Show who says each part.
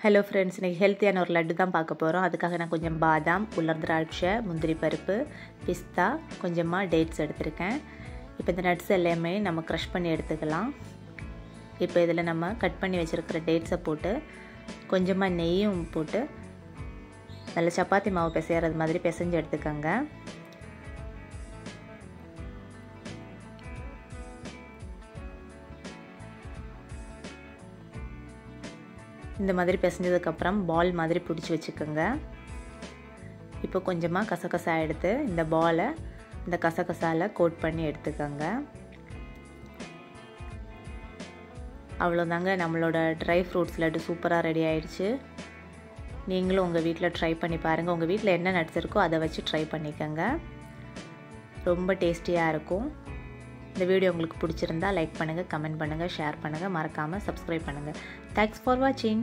Speaker 1: Hello friends, இன்றைக்கி ஹெல்த்தியான ஒரு லட்டு தான் பார்க்க போகிறோம். அதுக்காக நான் கொஞ்சம் பாதாம், உலர் திராட்சை, முந்திரி பருப்பு, பிஸ்தா, கொஞ்சமாக டேட்ஸ் எடுத்திருக்கேன். இப்போ இந்த நட்ஸ் எல்லாமே நம்ம க்ரஷ் பண்ணி எடுத்துக்கலாம். இப்போ இதில் நம்ம கட் பண்ணி வச்சுருக்கிற டேட்ஸை போட்டு கொஞ்சமாக நெய்யும் போட்டு நல்ல சப்பாத்தி மாவு பிசைகிறது மாதிரி பிசைஞ்சு எடுத்துக்கோங்க. இந்த மாதிரி பிசைஞ்சதுக்கப்புறம் பால் மாதிரி பிடிச்சி வச்சுக்கோங்க. இப்போ கொஞ்சமாக கசகசா எடுத்து இந்த பாலை இந்த கசகசாவில் கோட் பண்ணி எடுத்துக்கோங்க. அவ்வளோதாங்க, நம்மளோட ட்ரை ஃப்ரூட்ஸ் லட்டு சூப்பராக ரெடி ஆயிடுச்சு. நீங்களும் உங்கள் வீட்டில் ட்ரை பண்ணி பாருங்கள். உங்கள் வீட்டில் என்ன நட்ஸ் இருக்கோ அதை வச்சு ட்ரை பண்ணிக்கோங்க. ரொம்ப டேஸ்டியாக இருக்கும். இந்த வீடியோ உங்களுக்கு பிடிச்சிருந்தா லைக் பண்ணுங்கள், கமெண்ட் பண்ணுங்கள், ஷேர் பண்ணுங்கள், மறக்காமல் சப்ஸ்கிரைப் பண்ணுங்கள். தேங்க்ஸ் ஃபார் வாட்சிங்.